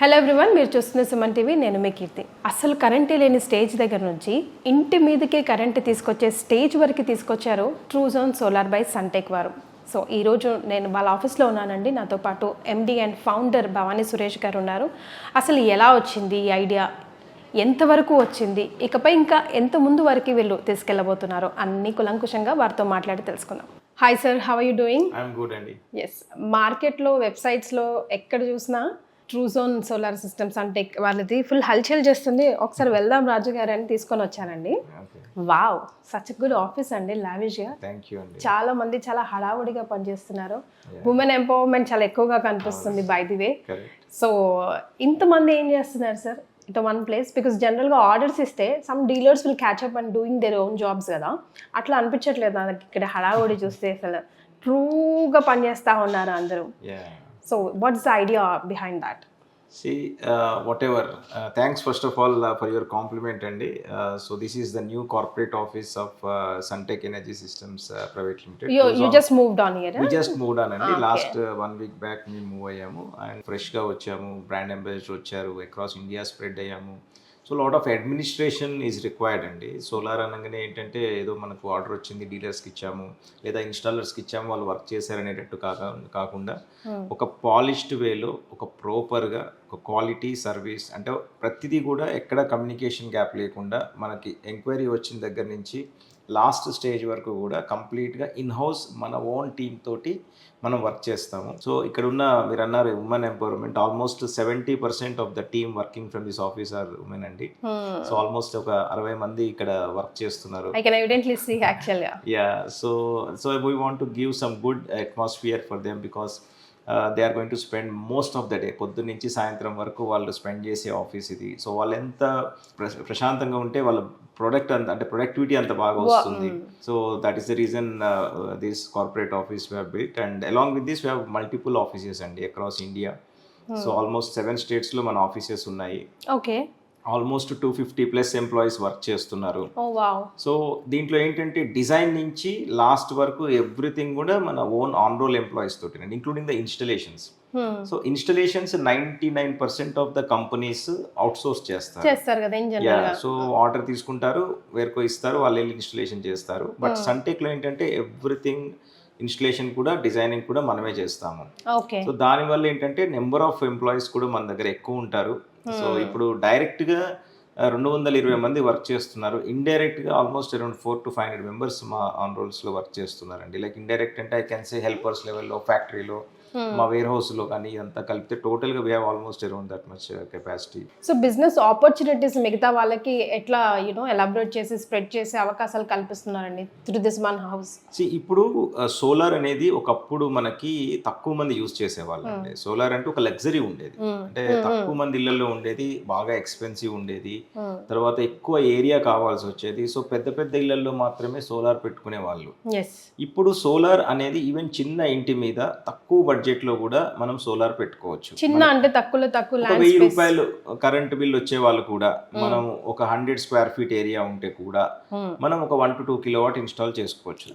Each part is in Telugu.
హలో ఎవ్రీవన్, మీరు చూస్తున్న సుమన్ టీవీ. నేను మీ కీర్తి. అసలు కరెంటే లేని స్టేజ్ దగ్గర నుంచి ఇంటి మీదకే కరెంట్ తీసుకొచ్చే స్టేజ్ వరకు తీసుకొచ్చారు ట్రూజోన్ సోలార్ బై సన్టెక్ వారు. సో ఈరోజు నేను వాళ్ళ ఆఫీస్లో ఉన్నానండి. నాతో పాటు MD and founder Bhavani Suresh గారు ఉన్నారు. అసలు ఎలా వచ్చింది ఈ ఐడియా, ఎంతవరకు వచ్చింది, ఇకపై ఇంకా ఎంత ముందు వరకు వీళ్ళు తీసుకెళ్ళబోతున్నారు అన్ని కులంకుశంగా వారితో మాట్లాడి తెలుసుకుందాం. Hi sir, how are you doing? I'm good అండి. ఎస్, మార్కెట్లో వెబ్సైట్స్లో ఎక్కడ చూసినా ట్రూజోన్ సోలార్ సిస్టమ్స్ అంటే వాళ్ళది ఫుల్ హల్చల్ చేస్తుంది. ఒకసారి వెళ్దాం రాజు గారు అని తీసుకొని వచ్చానండి. వావ్, సచ్ గుడ్ ఆఫీస్ అండి, లావిష్గా. థ్యాంక్ యూ అండి. చాలా మంది చాలా హడావుడిగా పనిచేస్తున్నారు. ఉమెన్ ఎంపవర్మెంట్ చాలా ఎక్కువగా కనిపిస్తుంది బై ది వే. సో ఇంతమంది ఏం చేస్తున్నారు sir it one place? Because జనరల్గా ఆర్డర్స్ ఇస్తే some dealers will catch up and doing their own jobs కదా. అట్లా అనిపించట్లేదు నాకు ఇక్కడ హడావుడి చూస్తే. అసలు ట్రూగా పనిచేస్తూ ఉన్నారు అందరూ. So what's the idea behind that? See, whatever. Thanks first of all for your compliment, Andy. So this is the new corporate office of Suntech Energy Systems Private Limited. You just moved on here? We just moved on, Andy. Last 1 week back we move ayyamu and fresh ga vachamu, brand ambassador vacharu, across India spread ayyamu. So lot of administration is required అండి. సోలార్ అనగానే ఏంటంటే ఏదో మనకు ఆర్డర్ వచ్చింది, డీలర్స్కి ఇచ్చాము లేదా ఇన్స్టాలర్స్కి ఇచ్చాము, వాళ్ళు వర్క్ చేశారనేటట్టు కాకుండా ఒక పాలిష్డ్ వేలో ఒక ప్రాపర్గా ఒక క్వాలిటీ సర్వీస్ అంటే ప్రతిదీ కూడా ఎక్కడ కమ్యూనికేషన్ గ్యాప్ లేకుండా మనకి ఎంక్వైరీ వచ్చిన దగ్గర నుంచి లాస్ట్ స్టేజ్ వరకు కూడా కంప్లీట్గా ఇన్హౌస్ మన ఓన్ టీమ్ తోటి మనం వర్క్ చేస్తాము. సో ఇక్కడ ఉన్న మీరు అన్నారు women empowerment, almost 70% of the team working from this office are women అండి. సో ఆల్మోస్ట్ ఒక 60 మంది ఇక్కడ వర్క్ చేస్తున్నారు. I can evidently see actually. Yeah, so we want to give some good atmosphere for them because they are going to spend most of the day, పొద్దున్న నుంచి సాయంత్రం వరకు వాళ్ళు స్పెండ్ చేసే ఆఫీస్ ఇది. సో వాళ్ళు ఎంత ప్రశాంతంగా ఉంటే వాళ్ళ అంటే ప్రొడక్టివిటీ అంత బాగా వస్తుంది. So that is the reason this corporate office we have built and along with this we have multiple offices అండి అక్రాస్ ఇండియా. సో ఆల్మోస్ట్ 7 స్టేట్స్లో మన ఆఫీసెస్ ఉన్నాయి. ఓకే, ఆల్మోస్ట్ 250+ ఎంప్లాయీస్ వర్క్ చేస్తున్నారు. సో దీంట్లో ఏంటంటే డిజైన్ నుంచి లాస్ట్ వరకు ఎవ్రీథింగ్ కూడా మన ఓన్ ఆన్ రోల్ ఎంప్లాయీస్ తోటి, including the installations. So installations 99% of the companies out source చేస్తారు కదా. సో ఆర్డర్ తీసుకుంటారు, వేరుకో ఇస్తారు, వాళ్ళు వెళ్ళి ఇన్స్టలేషన్ చేస్తారు. బట్ సన్టెక్లో ఏంటంటే ఎవ్రీథింగ్ ఇన్స్టలేషన్ కూడా డిజైనింగ్ కూడా మనమే చేస్తాము. సో దానివల్ల ఏంటంటే నెంబర్ ఆఫ్ ఎంప్లాయీస్ కూడా మన దగ్గర ఎక్కువ ఉంటారు. సో ఇప్పుడు డైరెక్ట్గా 220 మంది వర్క్ చేస్తున్నారు. ఇండైరెక్ట్గా ఆల్మోస్ట్ అరౌండ్ 400 to 500 మెంబర్స్ మా ఆన్ రోల్స్లో వర్క్ చేస్తున్నారండి. లైక్ ఇండైరెక్ట్ అంటే ఐ కెన్ సే హెల్పర్స్ లెవెల్లో, ఫ్యాక్టరీలో, మా వేర్ హౌస్లో కానీ ఇదంతా కలిపితే టోటల్గా we have almost around that much capacity. So business opportunities మిగతా వాళ్ళకి ఎట్లా ఎలాబరేట్ చేసి స్ప్రెడ్ చేసే అవకాశాలు కల్పిస్తున్నారండి త్రూ దిస్ వన్ హౌస్? ఇప్పుడు సోలార్ అనేది ఒకప్పుడు మనకి తక్కువ మంది యూజ్ చేసేవాళ్ళు అండి. సోలార్ అంటే ఒక లగ్జరీ ఉండేది, అంటే తక్కువ మంది ఇళ్లలో ఉండేది, బాగా ఎక్స్పెన్సివ్ ఉండేది, తర్వాత ఎక్కువ ఏరియా కావాల్సి వచ్చేది. సో పెద్ద పెద్ద ఇళ్లలో మాత్రమే సోలార్ పెట్టుకునే వాళ్ళు. ఇప్పుడు సోలార్ అనేది ఈవెన్ చిన్న ఇంటి మీద తక్కువ బడ్జెట్ లో కూడా మనం సోలార్ పెట్టుకోవచ్చు. చిన్న అంటే తక్కువ 1000 రూపాయలు కరెంట్ బిల్ వచ్చే వాళ్ళు కూడా మనం ఒక 100 స్క్వేర్ ఫీట్ ఏరియా ఉంటే కూడా మనం ఒక 1 to 2 కిలోవాట్ ఇన్స్టాల్ చేసుకోవచ్చు.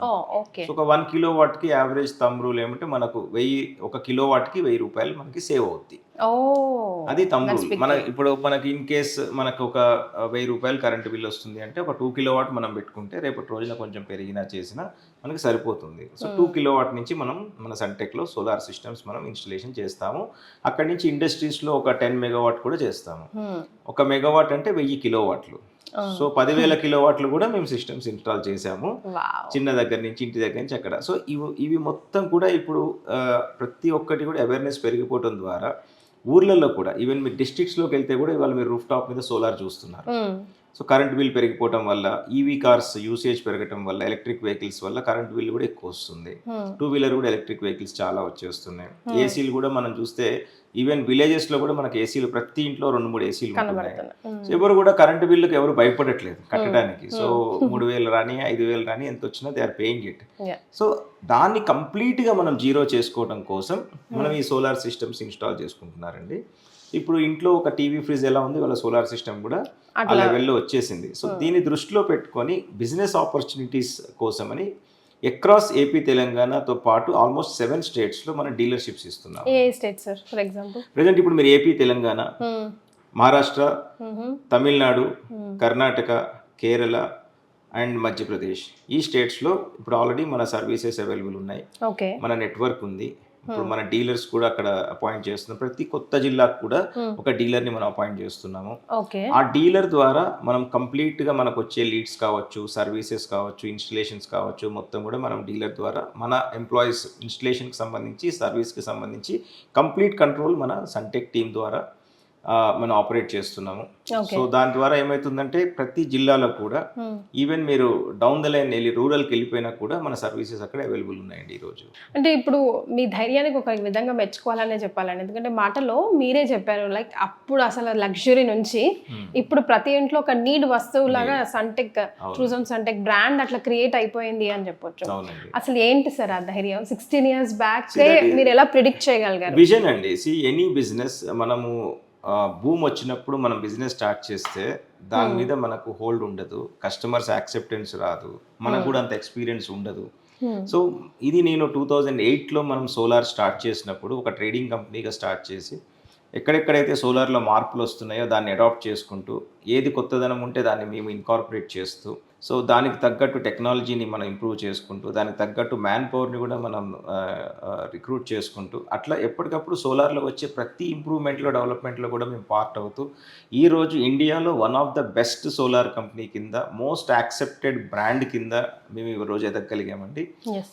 సో ఒక 1 కిలోవాట్ కి యావరేజ్ థంబ్ రూల్ ఏమంటే మనకు 1 కిలోవాట్ కి 1000 రూపాయలు మనకి సేవ్ అవుద్ది. అది థంబ్ రూల్. ఇప్పుడు మనకి ఇన్ కేస్ మనకు ఒక 1000 రూపాయలు కరెంట్ బిల్ వస్తుంది అంటే ఒక 2 కిలోవాట్ మనం పెట్టుకుంటే రేపటి రోజున కొంచెం పెరిగినా చేసినా మనకి సరిపోతుంది. సో 2 కిలోవాట్ నుంచి మనం మన సన్టెక్లో సోలార్ సిస్టమ్స్ మనం ఇన్స్టలేషన్ చేస్తాము. అక్కడి నుంచి ఇండస్ట్రీస్లో ఒక 10 మెగావాట్ కూడా చేస్తాము. 1 మెగావాట్ అంటే 1000 కిలోవాట్లు. సో 10,000 కిలోవాట్లు కూడా మేము సిస్టమ్స్ ఇన్స్టాల్ చేసాము, చిన్న దగ్గర నుంచి ఇంటి దగ్గర నుంచి అక్కడ. సో ఇవి మొత్తం కూడా ఇప్పుడు ప్రతి ఒక్కటి కూడా అవేర్నెస్ పెరిగిపోవడం ద్వారా ఊర్లలో కూడా ఈవెన్ మీ డిస్ట్రిక్ట్స్లోకి వెళ్తే కూడా ఇవాళ మీరు రూఫ్ టాప్ మీద సోలార్ చూస్తున్నారు. సో కరెంట్ బిల్ పెరిగిపోవటం వల్ల, ఈవీ కార్స్ యూసేజ్ పెరగటం వల్ల, ఎలక్ట్రిక్ వెహికల్స్ వల్ల కరెంట్ బిల్ కూడా ఎక్కువ వస్తుంది. 2-వీలర్ కూడా ఎలక్ట్రిక్ వెహికల్స్ చాలా వచ్చేస్తున్నాయి. ఏసీలు కూడా మనం చూస్తే ఈవెన్ విలేజెస్ లో కూడా మనకి ఏసీలు ప్రతి ఇంట్లో 2-3 ఏసీలు ఉంటున్నాయి. సో ఎవరు కూడా కరెంట్ బిల్లుకి ఎవరు భయపడట్లేదు కట్టడానికి. సో 3,000 రాని 5,000 రాని ఎంత వచ్చినా they are paying it. So దాన్ని కంప్లీట్ గా మనం జీరో చేసుకోవడం కోసం మనం ఈ సోలార్ సిస్టమ్స్ ఇన్స్టాల్ చేసుకుంటున్నారండి. ఇప్పుడు ఇంట్లో ఒక టీవీ, ఫ్రిడ్జ్ ఎలా ఉంది, వాళ్ళ సోలార్ సిస్టమ్ కూడా ఆ లెవెల్లో వచ్చేసింది. సో దీన్ని దృష్టిలో పెట్టుకొని బిజినెస్ ఆపర్చునిటీస్ కోసమని అక్రాస్ ఏపీ తెలంగాణతో పాటు ఆల్మోస్ట్ 7 స్టేట్స్లో మనం డీలర్షిప్స్ ఇస్తున్నాం. ఏ state sir for example? Present ఇప్పుడు మీరు ఏపీ తెలంగాణ, మహారాష్ట్ర, తమిళనాడు, కర్ణాటక, కేరళ అండ్ మధ్యప్రదేశ్, ఈ స్టేట్స్లో ఇప్పుడు ఆల్రెడీ మన సర్వీసెస్ అవైలబుల్ ఉన్నాయి. ఓకే. మన నెట్వర్క్ ఉంది. ఇప్పుడు మన డీలర్స్ కూడా అక్కడ అపాయింట్ చేస్తున్నాం. ప్రతి కొత్త జిల్లాకు కూడా ఒక డీలర్ని మనం అపాయింట్ చేస్తున్నాము. ఓకే. ఆ డీలర్ ద్వారా మనం కంప్లీట్గా మనకు వచ్చే లీడ్స్ కావచ్చు, సర్వీసెస్ కావచ్చు, ఇన్స్టలేషన్స్ కావచ్చు, మొత్తం కూడా మనం డీలర్ ద్వారా మన ఎంప్లాయీస్ ఇన్స్టలేషన్కి సంబంధించి, సర్వీస్కి సంబంధించి కంప్లీట్ కంట్రోల్ మన సన్టెక్ టీం ద్వారా మనం ఆపరేట్ చేస్తున్నాము. సో దాని ద్వారా ఏమవుతుందంటే ప్రతి జిల్లాలో కూడా ఈవెన్ మీరు డౌన్ ద లైన్ వెళ్ళి రూరల్కి వెళ్ళిపోయినా కూడా మన సర్వీసెస్ అక్కడ అవైలబుల్ ఉన్నాయండి ఈరోజు. అంటే ఇప్పుడు మీ ధైర్యానికి ఒక విధంగా మెచ్చుకోవాలనే చెప్పాలండి. ఎందుకంటే మాటలో మీరే చెప్పారు లైక్ అప్పుడు అసలు లగ్జరీ నుంచి ఇప్పుడు ప్రతి ఇంట్లో ఒక నీడ్ వస్తువులాగా సన్టెక్, ట్రూజోన్ సన్టెక్ బ్రాండ్ అట్లా క్రియేట్ అయిపోయింది అని చెప్పొచ్చు. అసలు ఏంటి సార్ ఆ ధైర్యం? 16 years బ్యాక్ మీరు ఎలా ప్రిడిక్ట్ చేయగలిగారు? విజన్ అండి. ఎనీ బిజినెస్ మనము బూమ్ వచ్చినప్పుడు మనం బిజినెస్ స్టార్ట్ చేస్తే దాని మీద మనకు హోల్డ్ ఉండదు, కస్టమర్స్ యాక్సెప్టెన్స్ రాదు, మనకు కూడా అంత ఎక్స్పీరియన్స్ ఉండదు. సో ఇది నేను 2008లో మనం సోలార్ స్టార్ట్ చేసినప్పుడు ఒక ట్రేడింగ్ కంపెనీగా స్టార్ట్ చేసి ఎక్కడెక్కడైతే సోలార్లో మార్పులు వస్తున్నాయో దాన్ని అడాప్ట్ చేసుకుంటూ ఏది కొత్తదనం ఉంటే దాన్ని మేము ఇన్కార్పొరేట్ చేస్తూ, సో దానికి తగ్గట్టు టెక్నాలజీని మనం ఇంప్రూవ్ చేసుకుంటూ, దానికి తగ్గట్టు మ్యాన్ పవర్ని కూడా మనం రిక్రూట్ చేసుకుంటూ, అట్లా ఎప్పటికప్పుడు సోలార్లో వచ్చే ప్రతి ఇంప్రూవ్మెంట్లో, డెవలప్మెంట్లో కూడా మేము పార్ట్ అవుతూ ఈరోజు ఇండియాలో one of the best solar company కింద, మోస్ట్ యాక్సెప్టెడ్ బ్రాండ్ కింద మేము ఈ రోజు ఎదగలిగామండి.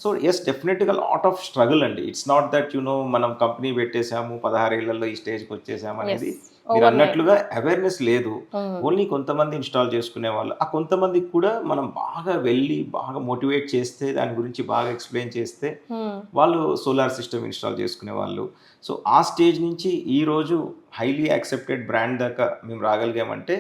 సో ఎస్, డెఫినెట్గా లాట్ ఆఫ్ స్ట్రగుల్ అండి. ఇట్స్ నాట్ దట్ మనం కంపెనీ పెట్టేశాము 16 ఏళ్లలో ఈ స్టేజ్కి వచ్చేసాము అనేది. మీరు అన్నట్లుగా అవేర్నెస్ లేదు. ఓన్లీ కొంతమంది ఇన్స్టాల్ చేసుకునే వాళ్ళు, ఆ కొంతమందికి కూడా మనం బాగా వెళ్ళి బాగా మోటివేట్ చేస్తే, దాని గురించి బాగా ఎక్స్ప్లెయిన్ చేస్తే వాళ్ళు సోలార్ సిస్టమ్ ఇన్స్టాల్ చేసుకునే వాళ్ళు. సో ఆ స్టేజ్ నుంచి ఈరోజు హైలీ యాక్సెప్టెడ్ బ్రాండ్ దాకా మేము రాగలిగామంటే,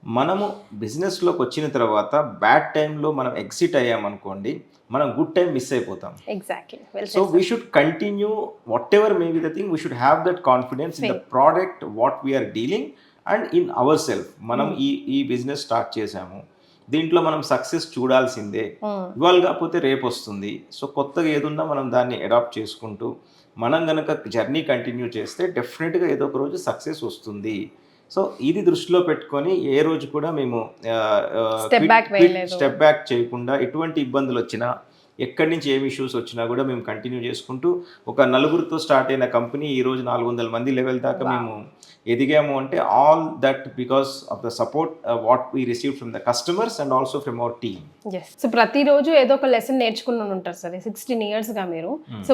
మనము బిజినెస్లోకి వచ్చిన తర్వాత బ్యాడ్ టైంలో మనం ఎగ్జిట్ అయ్యామనుకోండి, మనం గుడ్ టైం మిస్ అయిపోతాం. Exactly. So we should continue whatever may be the thing, we should have that confidence in the product what we are dealing and in our self. మనం ఈ బిజినెస్ స్టార్ట్ చేసాము, దీంట్లో మనం సక్సెస్ చూడాల్సిందే, ఇవాళ కాకపోతే రేపు వస్తుంది. సో కొత్తగా ఏదున్నా మనం దాన్ని అడాప్ట్ చేసుకుంటూ మనం కనుక జర్నీ కంటిన్యూ చేస్తే డెఫినెట్గా ఏదో ఒక రోజు సక్సెస్ వస్తుంది. సో ఇది దృష్టిలో పెట్టుకొని ఏ రోజు కూడా మేము స్టెప్ బ్యాక్ చేయకుండా, ఎటువంటి ఇబ్బందులు వచ్చినా, ఎక్కడి నుంచి ఏమి ఇష్యూస్ వచ్చినా కూడా మేము కంటిన్యూ చేసుకుంటూ, ఒక నలుగురితో స్టార్ట్ అయిన కంపెనీ ఈరోజు 400 మంది లెవెల్ దాకా మేము ఎదిగాము అంటే all that because of the support what we receive from the customers and also from our team. So ప్రతిరోజు ఏదో ఒక లెసన్ నేర్చుకుని ఉంటారు సార్ 16 yearsగా మీరు. సో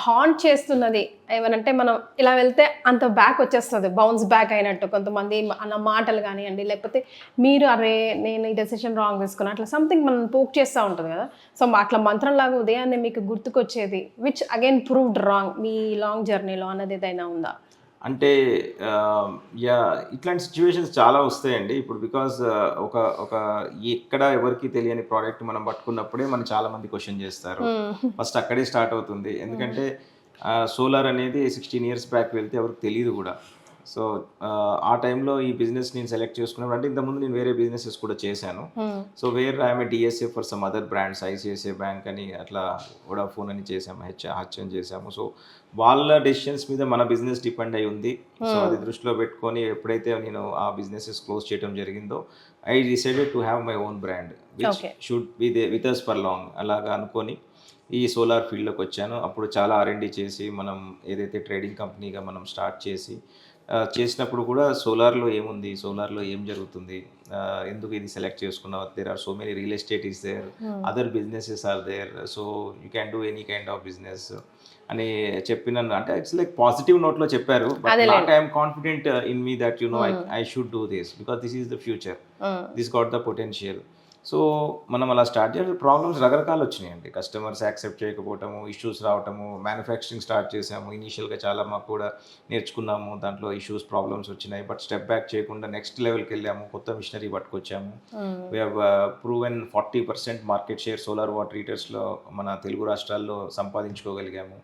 హాంట్ చేస్తున్నది ఏమనంటే, మనం ఇలా వెళ్తే అంత బ్యాక్ వచ్చేస్తుంది, బౌన్స్ బ్యాక్ అయినట్టు. కొంతమంది అన్న మాటలు కానివ్వండి, లేకపోతే మీరు అరే నేను ఈ డెసిషన్ రాంగ్ తీసుకున్నా, అట్లా సంథింగ్ మనం పోక్ చేస్తూ ఉంటుంది కదా. సో అట్లా మంత్రంలాగా ఉదయాన్నే మీకు గుర్తుకొచ్చేది విచ్ అగైన్ ప్రూవ్డ్ రాంగ్ మీ లాంగ్ జర్నీలో అన్నది ఏదైనా ఉందా? అంటే ఇట్లాంటి సిచ్యువేషన్స్ చాలా వస్తాయండి. ఇప్పుడు బికాజ్ ఒక ఎక్కడ ఎవరికి తెలియని ప్రోడక్ట్ మనం పట్టుకున్నప్పుడే మనం చాలా మంది క్వశ్చన్ చేస్తారు. ఫస్ట్ అక్కడే స్టార్ట్ అవుతుంది. ఎందుకంటే సోలార్ అనేది 16 years బ్యాక్ వెళ్తే ఎవరికి తెలియదు కూడా. సో ఆ టైంలో ఈ బిజినెస్ నేను సెలెక్ట్ చేసుకున్నాను. అంటే ఇంతకుముందు నేను వేరే బిజినెసెస్ కూడా చేశాను. So I'm DSA for some other brands, ICICI bank అని, అట్లా వోడాఫోన్ అని చేసాము, హెచ్ఎన్ చేసాము. సో వాళ్ళ డెసిషన్స్ మీద మన బిజినెస్ డిపెండ్ అయి ఉంది. సో అది దృష్టిలో పెట్టుకొని ఎప్పుడైతే నేను ఆ బిజినెసెస్ క్లోజ్ చేయడం జరిగిందో, I decided to have my own brand which should be with us for long. అలాగా అనుకొని ఈ సోలార్ ఫీల్డ్లోకి వచ్చాను. అప్పుడు చాలా R&D చేసి మనం ఏదైతే ట్రేడింగ్ కంపెనీగా మనం స్టార్ట్ చేసినప్పుడు కూడా సోలార్లో ఏముంది, సోలార్లో ఏం జరుగుతుంది, ఎందుకు ఇది సెలెక్ట్ చేసుకున్నావు, there are so many real estate is there, other businesses are there, so you can do any kind of business అని చెప్పినాను. అంటే ఇట్స్ లైక్ పాజిటివ్ నోట్లో చెప్పారు. But not I'm confident in me that I should do this because this is the future, this got the potential. So మనం అలా స్టార్ట్ చేయాలి. ప్రాబ్లమ్స్ రకరకాలు వచ్చినాయండి. కస్టమర్స్ యాక్సెప్ట్ చేయకపోవటము, ఇష్యూస్ రావటము, మ్యానుఫ్యాక్చరింగ్ స్టార్ట్ చేసాము. ఇనీషియల్గా చాలా మాకు కూడా నేర్చుకున్నాము, దాంట్లో ఇష్యూస్ ప్రాబ్లమ్స్ వచ్చినాయి. బట్ స్టెప్ బ్యాక్ చేయకుండా నెక్స్ట్ లెవెల్కి వెళ్ళాము, కొత్త మిషనరీ పట్టుకొచ్చాము. We have proven 40% market share solar water హీటర్స్లో మన తెలుగు రాష్ట్రాల్లో సంపాదించుకోగలిగాము.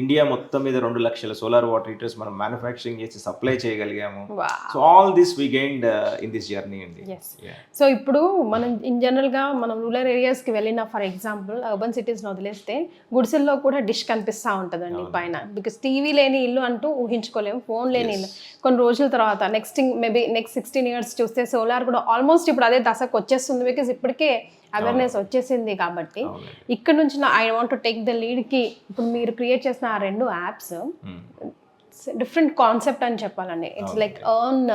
ఇండియా మొత్తం మీద 2 లక్షల సోలార్ వాటర్ హీటర్స్ మనం మ్యానుఫ్యాక్చరింగ్ చేసి సప్లై చేయగలిగాము. Wow. So all this we gained in this journey అండి. సో ఇప్పుడు మనం ఇన్ జనరల్గా మనం రూరల్ ఏరియాస్కి వెళ్ళిన ఫర్ ఎగ్జాంపుల్ అర్బన్ సిటీస్ని వదిలేస్తే గుడిసెల్లో కూడా డిష్ కనిపిస్తూ ఉంటుందండి పైన. బికాస్ టీవీ లేని ఇల్లు అంటూ ఊహించుకోలేము, ఫోన్ లేని ఇల్లు. కొన్ని రోజుల తర్వాత నెక్స్ట్ 16 years చూస్తే సోలార్ కూడా ఆల్మోస్ట్ ఇప్పుడు అదే దశకు వచ్చేస్తుంది. బికాస్ ఇప్పటికే అవేర్నెస్ వచ్చేసింది కాబట్టి ఇక్కడ నుంచి I want to take the లీడ్కి ఇప్పుడు మీరు క్రియేట్ చేసిన ఆ 2 యాప్స్ డిఫరెంట్ కాన్సెప్ట్ అని చెప్పాలండి. It's like earn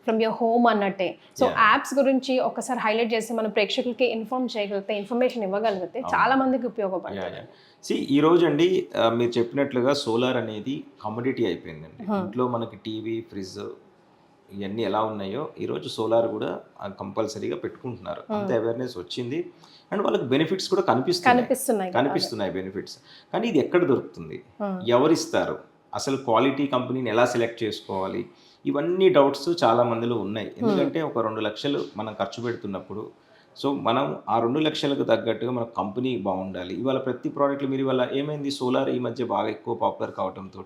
from your home అన్నట్టే. సో యాప్స్ గురించి ఒకసారి హైలైట్ చేసి మన ప్రేక్షకులకి ఇన్ఫార్మ్ చేయగలిగితే, ఇన్ఫర్మేషన్ ఇవ్వగలిగితే చాలా మందికి ఉపయోగపడుతుంది. ఈ రోజు అండి మీరు చెప్పినట్లుగా సోలార్ అనేది కమోడిటీ అయిపోయిందండి. ఇంట్లో మనకి టీవీ, ఫ్రిడ్జ్ ఇవన్నీ ఎలా ఉన్నాయో ఈరోజు సోలార్ కూడా కంపల్సరీగా పెట్టుకుంటున్నారు. అంత అవేర్నెస్ వచ్చింది అండ్ వాళ్ళకి బెనిఫిట్స్ కూడా కనిపిస్తున్నాయి బెనిఫిట్స్. కానీ ఇది ఎక్కడ దొరుకుతుంది, ఎవరిస్తారు, అసలు క్వాలిటీ కంపెనీని ఎలా సెలెక్ట్ చేసుకోవాలి, ఇవన్నీ డౌట్స్ చాలా మందిలో ఉన్నాయి. ఎందుకంటే ఒక 2 లక్షలు మనం ఖర్చు పెడుతున్నప్పుడు సో మనం ఆ 2 లక్షలకు తగ్గట్టుగా మన కంపెనీ బాగుండాలి. ఇవాళ ప్రతి ప్రోడక్ట్లు మీరు ఇవాళ ఏమైంది, సోలార్ ఈ మధ్య బాగా ఎక్కువ పాపులర్ కావడంతో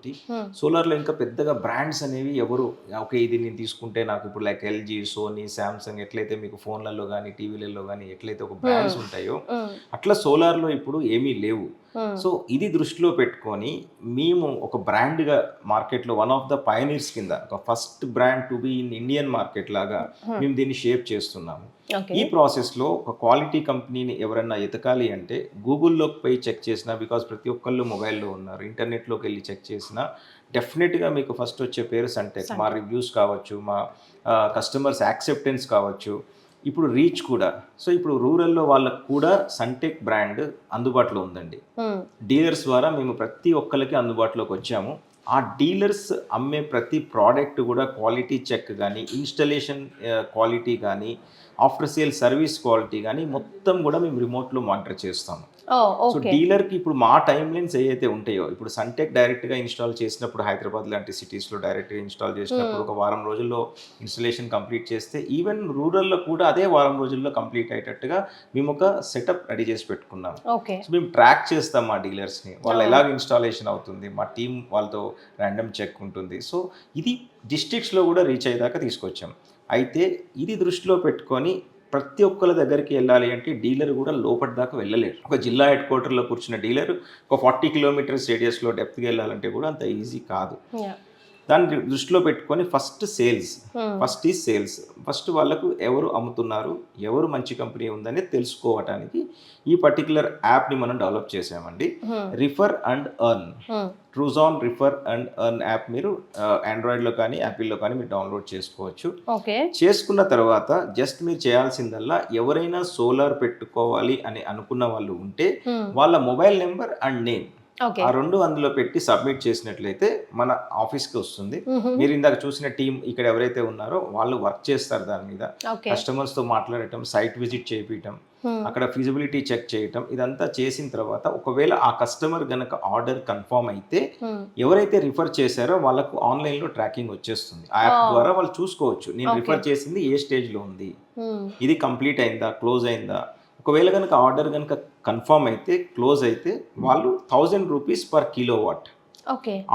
సోలార్లో ఇంకా పెద్దగా బ్రాండ్స్ అనేవి ఎవరు ఓకే ఇది నేను తీసుకుంటే నాకు ఇప్పుడు లైక్ ఎల్జీ, సోనీ, శాంసంగ్ ఎట్లయితే మీకు ఫోన్లలో కానీ టీవీలలో కానీ ఎట్లయితే ఒక బ్రాండ్స్ ఉంటాయో అట్లా సోలార్లో ఇప్పుడు ఏమీ లేవు. సో ఇది దృష్టిలో పెట్టుకొని మేము ఒక బ్రాండ్గా మార్కెట్లో వన్ ఆఫ్ ద పయనీర్స్ కింద ఒక first brand to be in Indian market లాగా మేము దీన్ని షేప్ చేస్తున్నాము. ఈ ప్రాసెస్లో ఒక క్వాలిటీ కంపెనీని ఎవరన్నా ఎతకాలి అంటే గూగుల్లోకి పోయి చెక్ చేసినా, బికాజ్ ప్రతి ఒక్కళ్ళు మొబైల్లో ఉన్నారు, ఇంటర్నెట్లోకి వెళ్ళి చెక్ చేసినా డెఫినెట్గా మీకు ఫస్ట్ వచ్చే పేరు సన్టెక్. మా రివ్యూస్ కావచ్చు, మా కస్టమర్స్ యాక్సెప్టెన్స్ కావచ్చు, ఇప్పుడు రీచ్ కూడా. సో ఇప్పుడు రూరల్లో వాళ్ళకు కూడా సన్టెక్ బ్రాండ్ అందుబాటులో ఉందండి. డీలర్స్ ద్వారా మేము ప్రతి ఒక్కరికి అందుబాటులోకి వచ్చాము. ఆ డీలర్స్ అమ్మే ప్రతి ప్రోడక్ట్ కూడా క్వాలిటీ చెక్ కానీ, ఇన్స్టలేషన్ క్వాలిటీ కానీ, ఆఫ్టర్ సేల్ సర్వీస్ క్వాలిటీ కానీ మొత్తం కూడా మేము రిమోట్లో మానిటర్ చేస్తాము. సో డీలర్కి ఇప్పుడు మా టైం లైన్స్ ఏవైతే ఉంటాయో, ఇప్పుడు సన్టెక్ డైరెక్ట్గా ఇన్స్టాల్ చేసినప్పుడు హైదరాబాద్ లాంటి సిటీస్లో డైరెక్ట్గా ఇన్స్టాల్ చేసినప్పుడు ఒక వారం రోజుల్లో ఇన్స్టలేషన్ కంప్లీట్ చేస్తే ఈవెన్ రూరల్లో కూడా అదే వారం రోజుల్లో కంప్లీట్ అయ్యేటట్టుగా మేము ఒక సెటప్ రెడీ చేసి పెట్టుకున్నాం. సో మేము ట్రాక్ చేస్తాం మా డీలర్స్ని, వాళ్ళు ఎలాగ ఇన్స్టాలేషన్ అవుతుంది, మా టీం వాళ్ళతో ర్యాండమ్ చెక్ ఉంటుంది. సో ఇది డిస్ట్రిక్ట్స్లో కూడా రీచ్ అయ్యేదాకా తీసుకొచ్చాం. అయితే ఇది దృష్టిలో పెట్టుకొని ప్రతి ఒక్కరి దగ్గరికి వెళ్ళాలి అంటే డీలర్ కూడా లోపటి దాకా వెళ్ళలేరు. ఒక జిల్లా హెడ్ క్వార్టర్లో కూర్చున్న డీలర్ ఒక 40 kilometers రేడియస్లో డెప్త్కి వెళ్ళాలంటే కూడా అంత ఈజీ కాదు. దాన్ని దృష్టిలో పెట్టుకొని ఫస్ట్ ఈజ్ సేల్స్. ఫస్ట్ వాళ్ళకు ఎవరు అమ్ముతున్నారు, ఎవరు మంచి కంపెనీ ఉందని తెలుసుకోవటానికి ఈ పర్టికులర్ యాప్ని మనం డెవలప్ చేసామండి. Refer and earn, ట్రూజాన్ refer and earn app మీరు ఆండ్రాయిడ్లో కానీ యాపిల్లో కానీ మీరు డౌన్లోడ్ చేసుకోవచ్చు. చేసుకున్న తర్వాత జస్ట్ మీరు చేయాల్సిందల్లా ఎవరైనా సోలార్ పెట్టుకోవాలి అని అనుకున్న వాళ్ళు ఉంటే వాళ్ళ మొబైల్ నెంబర్ అండ్ నేమ్ ఆ 2 అందులో పెట్టి సబ్మిట్ చేసినట్లయితే మన ఆఫీస్కి వస్తుంది. మీరు ఇందాక చూసిన టీం ఇక్కడ ఎవరైతే ఉన్నారో వాళ్ళు వర్క్ చేస్తారు దాని మీద. కస్టమర్స్తో మాట్లాడటం, సైట్ విజిట్ చేయించడం, అక్కడ ఫీజిబిలిటీ చెక్ చేయటం, ఇదంతా చేసిన తర్వాత ఒకవేళ ఆ కస్టమర్ గనక ఆర్డర్ కన్ఫర్మ్ అయితే ఎవరైతే రిఫర్ చేశారో వాళ్ళకు ఆన్లైన్లో ట్రాకింగ్ వచ్చేస్తుంది. ఆ యాప్ ద్వారా వాళ్ళు చూసుకోవచ్చు నేను రిఫర్ చేసింది ఏ స్టేజ్లో ఉంది, ఇది కంప్లీట్ అయిందా, క్లోజ్ అయిందా. ఒకవేళ కనుక ఆర్డర్ కనుక కన్ఫర్మ్ అయితే, క్లోజ్ అయితే వాళ్ళు 1000 rupees per kilowatt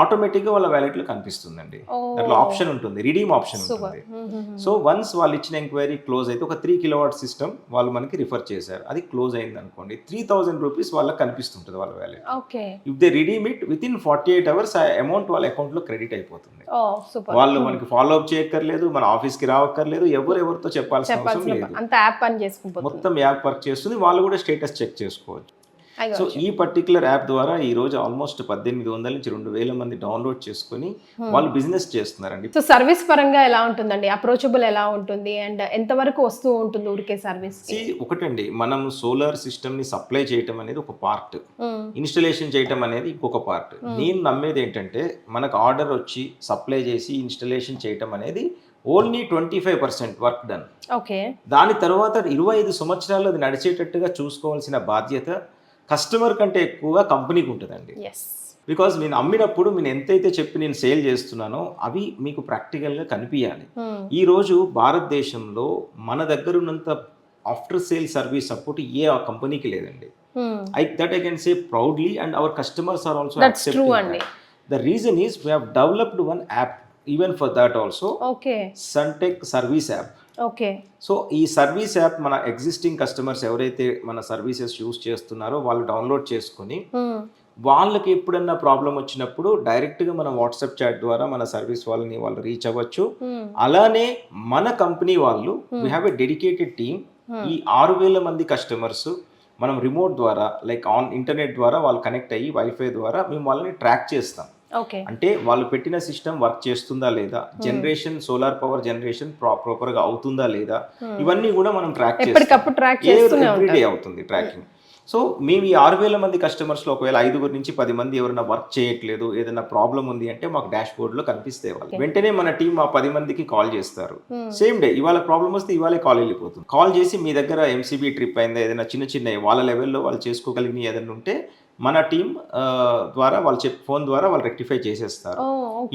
ఆటోమేటిక్గా వాళ్ళ వ్యాలెట్లో కనిపిస్తుందండి. దాంట్లో ఆప్షన్ ఉంటుంది, రిడీమ్ ఆప్షన్ ఉంటుంది. సో వన్స్ వాళ్ళు ఇచ్చిన ఎంక్వైరీ క్లోజ్ అయితే ఒక 3 kilowatt సిస్టమ్ వాళ్ళు మనకి రిఫర్ చేశారు, అది క్లోజ్ అయింది అనుకోండి, 3000 rupees వాళ్ళకి కనిపిస్తుంటుంది వాళ్ళ wallet. If they redeem it within 48 hours ఆ అమౌంట్ వాళ్ళ అకౌంట్లో క్రెడిట్ అయిపోతుంది. వాళ్ళు మనకి ఫాలో అప్ చేయక్కర్లేదు, మన ఆఫీస్కి రావక్కర్లేదు, ఎవరితో చెప్పాల్సిన అవసరం లేదు. మొత్తం యాప్ వర్క్ చేస్తుంది, వాళ్ళు కూడా స్టేటస్ చెక్ చేసుకోవచ్చు. సో ఈ పర్టికులర్ యాప్ ద్వారా ఈ రోజు ఆల్మోస్ట్ 1800 నుంచి 2000 మంది డౌన్లోడ్ చేసుకుని వాళ్ళు బిజినెస్ చేస్తున్నారండి. సో సర్వీస్ పరంగా ఎలా ఉంటుందండి, అప్రోచబుల్ ఎలా ఉంటుంది అండ్ ఎంత వరకు వస్తూ ఉంటుంది ఊరికే సర్వీస్? ఒకటండి, మనం సోలార్ సిస్టమ్ ని సప్లై చేయటం అనేది ఒక పార్ట్, ఇన్స్టలేషన్ చేయటం అనేది ఇంకొక పార్ట్. నేను నమ్మేది ఏంటంటే మనకు ఆర్డర్ వచ్చి సప్లై చేసి ఇన్స్టలేషన్ చేయటం అనేది ఓన్లీ 25% వర్క్ డన్. దాని తర్వాత 25 సంవత్సరాలు అది నడిచేటట్టుగా చూసుకోవాల్సిన బాధ్యత కస్టమర్ కంటే ఎక్కువగా కంపెనీకి ఉంటుందండి. బికాజ్ నేను అమ్మినప్పుడు నేను ఎంతైతే చెప్పి నేను సేల్ చేస్తున్నానో అవి మీకు ప్రాక్టికల్గా కనిపించాలి. ఈరోజు భారతదేశంలో మన దగ్గర ఉన్నంత ఆఫ్టర్ సేల్ సర్వీస్ సపోర్ట్ ఏ కంపెనీకి లేదండి. That I can say proudly, and our customers are also That's accepting true, that. Andy. The reason is we have developed one app even for that also, okay Suntech service app. Okay so ఈ సర్వీస్ యాప్ మన ఎగ్జిస్టింగ్ కస్టమర్స్ ఎవరైతే మన సర్వీసెస్ యూస్ చేస్తున్నారో వాళ్ళు డౌన్లోడ్ చేసుకుని వాళ్ళకి ఎప్పుడన్నా ప్రాబ్లం వచ్చినప్పుడు డైరెక్ట్గా మన వాట్సాప్ చాట్ ద్వారా మన సర్వీస్ వాళ్ళని వాళ్ళు రీచ్ అవ్వచ్చు. అలానే మన కంపెనీ వాళ్ళు we have a dedicated team. ఈ 6,000 మంది కస్టమర్స్ మనం రిమోట్ ద్వారా లైక్ ఆన్ ఇంటర్నెట్ ద్వారా వాళ్ళు కనెక్ట్ అయ్యి వైఫై ద్వారా మేము వాళ్ళని ట్రాక్ చేస్తాం. ఓకే అంటే వాళ్ళు పెట్టిన సిస్టమ్ వర్క్ చేస్తుందా లేదా, generation solar power generation proper గా అవుతుందా లేదా, ఇవన్నీ కూడా మనం ట్రాక్ ఎప్పటికప్పుడు ట్రాక్ చేస్తూనే ఎవ్రీడే అవుతుంది ట్రాకింగ్. సో మేము ఈ 6,000 మంది కస్టమర్స్లో ఒకవేళ 5 నుంచి 10 మంది ఎవరైనా వర్క్ చేయట్లేదు, ఏదైనా ప్రాబ్లం ఉంది అంటే మాకు డాష్ బోర్డ్లో కనిపిస్తే వాళ్ళు వెంటనే మన టీం ఆ 10 మందికి కాల్ చేస్తారు. సేమ్ డే ఇవాళ ప్రాబ్లం వస్తే ఇవాళే కాల్ వెళ్ళిపోతుంది. కాల్ చేసి మీ దగ్గర ఎంసీబీ ట్రిప్ అయిందా, ఏదైనా చిన్న వాళ్ళ లెవెల్లో వాళ్ళు చేసుకోగలిగిన ఏదైనా ఉంటే మన టీం ద్వారా వాళ్ళు ఫోన్ ద్వారా వాళ్ళు రెక్టిఫై చేసేస్తారు.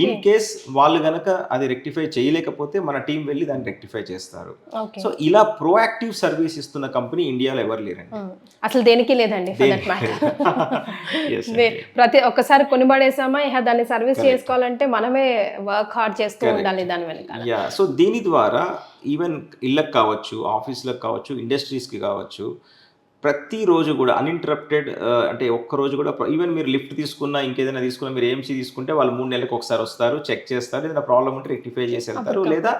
ఇన్ కేస్ వాళ్ళు గనక అది రెక్టిఫై చేయలేకపోతే మన టీం వెళ్ళి దాన్ని రెక్టిఫై చేస్తారు. సో ఇలా ప్రోయాక్టివ్ సర్వీస్ ఇస్తున్న కంపెనీ ఇండియాలో ఎవరు లేరండి, అసలు దేనికి లేదండి. ప్రతి ఒక్కసారి కొనిబడేసామా ఇక దాన్ని సర్వీస్ చేసుకోవాలంటే మనమే వర్క్ హార్డ్ చేస్తూ ఉండాలి దాని వెనక. సో దీని ద్వారా ఈవెన్ ఇళ్ళకి కావచ్చు, ఆఫీసులకు కావచ్చు, ఇండస్ట్రీస్కి కావచ్చు, ప్రతిరోజు కూడా అన్ఇంటరప్టెడ్ అంటే ఒక్కరోజు కూడా ఈవెన్ మీరు లిఫ్ట్ తీసుకున్నా ఇంకేదైనా తీసుకున్నా మీరు ఏఎంసీ తీసుకుంటే వాళ్ళు 3 నెలలకు ఒకసారి వస్తారు, చెక్ చేస్తారు, ఏదైనా ప్రాబ్లం ఉంటే రెక్టిఫై చేసి వెళ్తారు, లేదా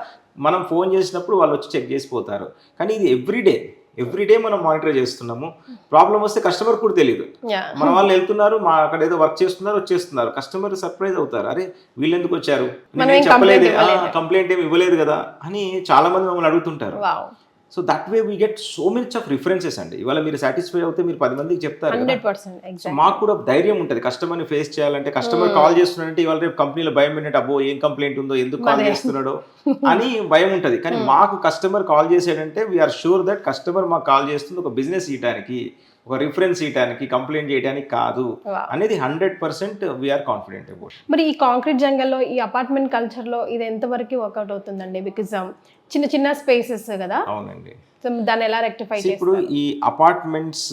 మనం ఫోన్ చేసినప్పుడు వాళ్ళు వచ్చి చెక్ చేసిపోతారు. కానీ ఇది ఎవ్రీడే మనం మానిటర్ చేస్తున్నాము. ప్రాబ్లం వస్తే కస్టమర్ కూడా తెలియదు, మన వాళ్ళు వెళ్తున్నారు మా అక్కడ ఏదో వర్క్ చేస్తున్నారు వచ్చేస్తున్నారు, కస్టమర్ సర్ప్రైజ్ అవుతారు, అరే వీళ్ళు ఎందుకు వచ్చారు, చెప్పలేదు, కంప్లైంట్ ఏమి ఇవ్వలేదు కదా అని చాలా మంది మమ్మల్ని అడుగుతుంటారు. So that way we get so much of references అండి. ఇవాళ మీరు సాటిస్ఫై అవుతే మీరు 10 మందికి చెప్తారు. సో మాకు కూడా ధైర్యం ఉంటుంది కస్టమర్ని ఫేస్ చేయాలంటే. కస్టమర్ కాల్ చేస్తున్నాడంటే ఇవాళ రేపు కంపెనీలో భయం ఏంటంటే అబ్బో ఏం కంప్లైంట్ ఉందో, ఎందుకు కాల్ చేస్తున్నాడో అని భయం ఉంటుంది. కానీ మాకు కస్టమర్ కాల్ చేసాడంటే వీఆర్ షూర్ దట్ కస్టమర్ మాకు కాల్ చేస్తుంది ఒక బిజినెస్ ఇయటానికి, ఒక రిఫరెన్స్ ఇయటానికి, కంప్లైంట్ చేయడానికి కాదు అనేది 100% వీఆర్ కాన్ఫిడెంట్ అబౌట్. మరి ఈ కాంక్రీట్ జంగల్లో ఈ అపార్ట్మెంట్ కల్చర్లో ఇది ఎంతవరకు వర్కౌట్ అవుతుందండి? బికాజ్ చిన్న స్పేసెస్ కదా. అవునండి. దాన్ని ఎలా రెక్టిఫై చేస్తారు? ఇప్పుడు ఈ అపార్ట్మెంట్స్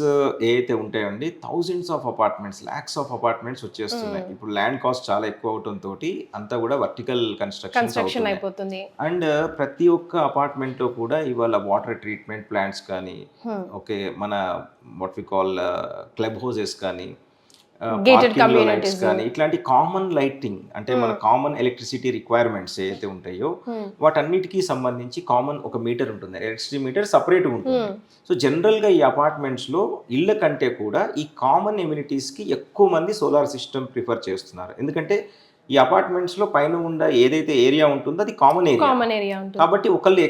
ఏదైతే ఉంటాయండి, thousands of apartments, lakhs of apartments వచ్చేస్తున్నాయి. ఇప్పుడు ల్యాండ్ కాస్ట్ చాలా ఎక్కువ అవడంతో అంతా కూడా వర్టికల్ కన్స్ట్రక్షన్ అయిపోతుంది. అండ్ ప్రతి ఒక్క అపార్ట్మెంట్ లో కూడా ఇవాళ వాటర్ ట్రీట్మెంట్ ప్లాంట్స్ కానీ, ఓకే మన what we call club houses కానీ, గేటెడ్ కమ్యూనిటీస్ కానీ ఇట్లాంటి కామన్ లైటింగ్ అంటే మన కామన్ ఎలక్ట్రిసిటీ రిక్వైర్మెంట్స్ ఏదైతే ఉంటాయో వాటన్నిటికీ సంబంధించి కామన్ ఒక మీటర్ ఉంటుంది, ఎలక్ట్రిసిటీ మీటర్ సపరేట్ ఉంటుంది. సో జనరల్గా ఈ అపార్ట్మెంట్స్లో ఇళ్ళ కంటే కూడా ఈ కామన్ ఎమ్యూనిటీస్కి ఎక్కువ మంది సోలార్ సిస్టమ్ ప్రిఫర్ చేస్తున్నారు. ఎందుకంటే ఈ అపార్ట్మెంట్స్లో పైన ఉన్న ఏదైతే ఏరియా ఉంటుందో అది కామన్ ఏరియా కాబట్టి ఒకళ్ళు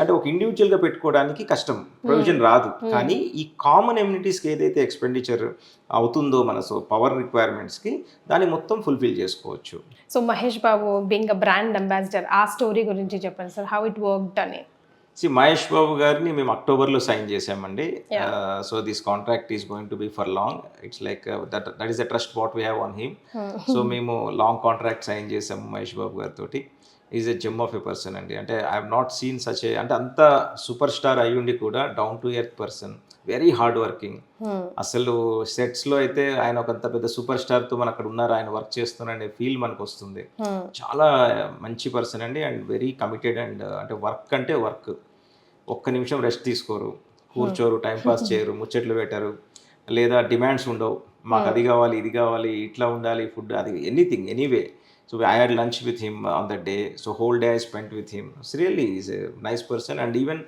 అంటే ఒక ఇండివిజువల్గా పెట్టుకోవడానికి కష్టం, ప్రొవిజన్ రాదు. కానీ ఈ కామన్ ఎమ్యూనిటీస్కి ఏదైతే ఎక్స్పెండిచర్ అవుతుందో మన పవర్ రిక్వైర్మెంట్స్కి దాన్ని మొత్తం ఫుల్ఫిల్ చేసుకోవచ్చు. So Mahesh Babu being a brand ambassador, ఆ స్టోరీ గురించి చెప్పండి సార్, హౌ ఇట్ వర్క్డ్ అని. మహేష్ బాబు గారిని మేము అక్టోబర్లో సైన్ చేసామండి. So this contract is going to B for long. It's like that is the trust what we have on him. So మేము లాంగ్ కాంట్రాక్ట్ సైన్ చేసాము మహేష్ బాబు గారితో. Is a gem of a person అండి. అంటే I have not seen such a, అంటే అంత సూపర్ స్టార్ అయ్యుండి కూడా down to earth person, very hard working. అసలు సెట్స్లో అయితే ఆయన ఒక అంత పెద్ద సూపర్ స్టార్తో మన అక్కడ ఉన్నారు, ఆయన వర్క్ చేస్తున్నారనే ఫీల్ మనకు వస్తుంది. చాలా మంచి పర్సన్ అండి అండ్ వెరీ కమిటెడ్. అండ్ అంటే వర్క్ అంటే వర్క్, ఒక్క నిమిషం రెస్ట్ తీసుకోరు, కూర్చోరు, టైంపాస్ చేయరు, ముచ్చట్లు పెట్టారు, లేదా డిమాండ్స్ ఉండవు, మాకు అది కావాలి ఇది కావాలి ఇట్లా ఉండాలి ఫుడ్, అది anything anyway. So I had lunch with him on that day. So whole day I spent with him. So really he's a nice person. And even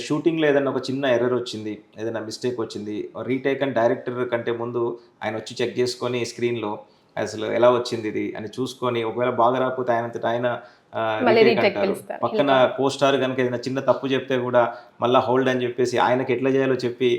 షూటింగ్లో ఏదైనా ఒక చిన్న ఎర్రర్ వచ్చింది, ఏదైనా మిస్టేక్ వచ్చింది, రీటేక్ అని డైరెక్టర్ కంటే ముందు ఆయన వచ్చి చెక్ చేసుకొని స్క్రీన్లో అసలు ఎలా వచ్చింది ఇది అని చూసుకొని, ఒకవేళ బాగా రాకపోతే ఆయనంతట ఆయన అంటారు. పక్కన పోస్టార్ కనుక ఏదైనా చిన్న తప్పు చెప్తే కూడా మళ్ళీ హోల్డ్ అని చెప్పేసి ఆయనకి ఎట్లా చేయాలో చెప్పి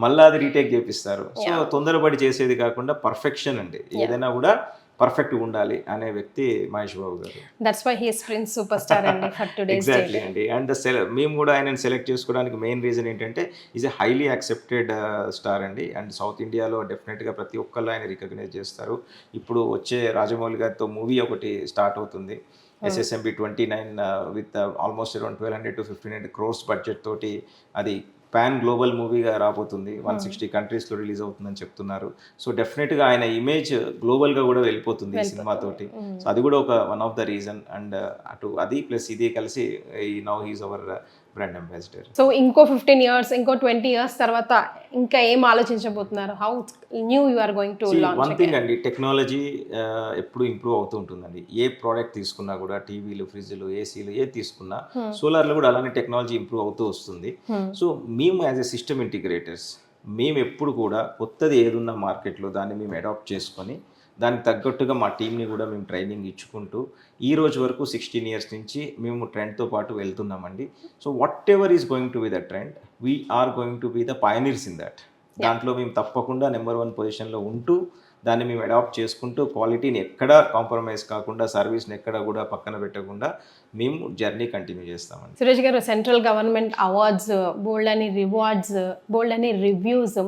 మళ్ళీ అది రీటేక్ చేపిస్తారు. సో తొందరపడి చేసేది కాకుండా పర్ఫెక్షన్ అండి, ఏదైనా కూడా పర్ఫెక్ట్ ఉండాలి అనే వ్యక్తి మహేష్ బాబు గారు. That's why he is prince super star అండి ఫర్ టుడేస్ డే. ఎగ్జాక్ట్లీ అండి. అండ్ మేము కూడా ఆయనని సెలెక్ట్ చేసుకోవడానికి మెయిన్ రీజన్ ఏంటంటే is a highly accepted star అండి. అండ్ సౌత్ ఇండియాలో డెఫినెట్గా ప్రతి ఒక్కళ్ళు ఆయన రికగ్నైజ్ చేస్తారు. ఇప్పుడు వచ్చే రాజమౌళి గారితో మూవీ ఒకటి స్టార్ట్ అవుతుంది, SSMB 29 with almost around 1,200 to 1,500 crores budget తోటి. అది పాన్ గ్లోబల్ మూవీగా రాబోతుంది, 160 కంట్రీస్లో రిలీజ్ అవుతుందని చెప్తున్నారు. సో డెఫినెట్గా ఆయన ఇమేజ్ గ్లోబల్గా కూడా వెళ్ళిపోతుంది ఈ సినిమాతోటి. సో అది కూడా ఒక one of the reason. And అటు అది ప్లస్ ఇది కలిసి now he's our brand ambassador. So ఇంకో 15 years, ఇంకో 20 years తర్వాత ఇంకా ఏం ఆలోచించబోతున్నారు? How new you are going to launch? One thing అండి, టెక్నాలజీ ఎప్పుడు ఇంప్రూవ్ అవుతూ ఉంటుందండి. ఏ ప్రోడక్ట్ తీసుకున్నా కూడా, టీవీలు, ఫ్రిడ్జ్లు, ఏసీలు ఏది తీసుకున్నా, సోలార్లో కూడా అలానే టెక్నాలజీ ఇంప్రూవ్ అవుతూ వస్తుంది. సో మేము యాజ్ ఎ సిస్టమ్ ఇంటిగ్రేటర్స్ మేము ఎప్పుడు కూడా కొత్తది ఏదున్నా మార్కెట్లో దాన్ని మేము అడాప్ట్ చేసుకొని దానికి తగ్గట్టుగా మా టీంని కూడా మేము ట్రైనింగ్ ఇచ్చుకుంటూ ఈ రోజు వరకు 16 years నుంచి మేము ట్రెండ్తో పాటు వెళ్తున్నామండి. So whatever is going to be the trend, we are going to be the pioneers in that. దాంట్లో మేము తప్పకుండా నెంబర్ 1 పొజిషన్లో ఉంటూ దాన్ని మేము అడాప్ట్ చేసుకుంటూ క్వాలిటీని ఎక్కడా కాంప్రమైజ్ కాకుండా, సర్వీస్ని ఎక్కడ కూడా పక్కన పెట్టకుండా మేము జర్నీ కంటిన్యూ చేస్తామండి. సురేష్ గారు, సెంట్రల్ గవర్నమెంట్ అవార్డ్స్, బోల్డ్ అని రివార్డ్స్, బోల్డ్ అని రివ్యూస్,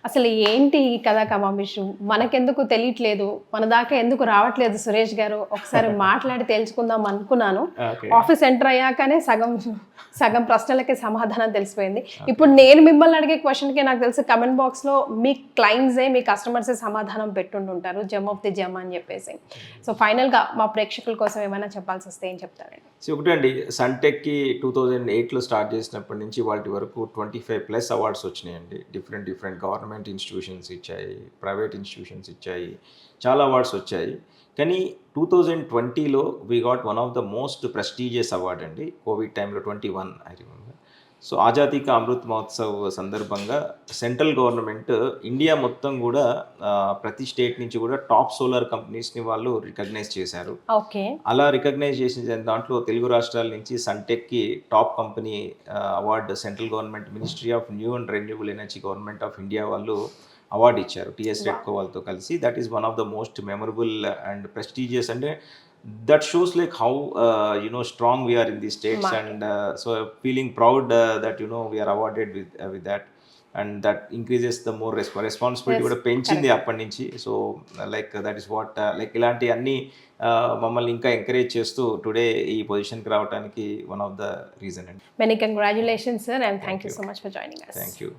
అసలు ఏంటి ఈ కథా కమామిషు? మనకెందుకు తెలియట్లేదు, మన దాకా ఎందుకు రావట్లేదు సురేష్ గారు? ఒకసారి మాట్లాడి తెలుసుకుందాం అనుకున్నాను. ఆఫీస్ ఎంటర్ అయ్యాకనే సగం ప్రశ్నలకి సమాధానం తెలిసిపోయింది. ఇప్పుడు నేను మిమ్మల్ని అడిగే క్వశ్చన్కి నాకు తెలిసి కమెంట్ బాక్స్లో మీ క్లయింట్సే, మీ కస్టమర్సే సమాధానం పెట్టుంటుంటారు, జమ్ ఆఫ్ ది జమ్ అని చెప్పేసి. సో ఫైనల్గా మా ప్రేక్షకుల కోసం ఏమైనా చెప్పాల్సి వస్తే ఏం చెప్తారండి? సో ఒకటండి, సన్టెక్కి 2008లో స్టార్ట్ చేసినప్పటి నుంచి వాటి వరకు 25+ అవార్డ్స్ వచ్చినాయండి. డిఫరెంట్ గవర్నమెంట్ ఇన్స్టిట్యూషన్స్ ఇచ్చాయి, ప్రైవేట్ ఇన్స్టిట్యూషన్స్ ఇచ్చాయి, చాలా అవార్డ్స్ వచ్చాయి. కానీ 2020లో we got one of the most prestigious award అండి. కోవిడ్ టైంలో 21 ఐ రిమెంబర్. సో ఆజాదీ కా అమృత్ మహోత్సవ్ సందర్భంగా సెంట్రల్ గవర్నమెంట్ ఇండియా మొత్తం కూడా ప్రతి స్టేట్ నుంచి కూడా టాప్ సోలార్ కంపెనీస్ని వాళ్ళు రికగ్నైజ్ చేశారు. ఓకే. అలా రికగ్నైజ్ చేసిన దాంట్లో తెలుగు రాష్ట్రాల నుంచి సన్టెక్కి top company award central government ministry of new and renewable energy government of India వాళ్ళు అవార్డు ఇచ్చారు టీఎస్ రెడ్కో వాళ్ళతో కలిసి. That is one of the most memorable and prestigious. అంటే that shows like how strong we are in these states, and so feeling proud that we are awarded with that, and that increases the more responsibility కూడా పెంచింది అప్పటి నుంచి. So like that is what like ఇలాంటి అన్ని మమ్మల్ని ఇంకా ఎంకరేజ్ చేస్తూ టుడే ఈ పొజిషన్కి రావడానికి వన్ ఆఫ్ ద రీజన్ అండి. Many congratulations sir, and thank you so much for joining us. Thank you.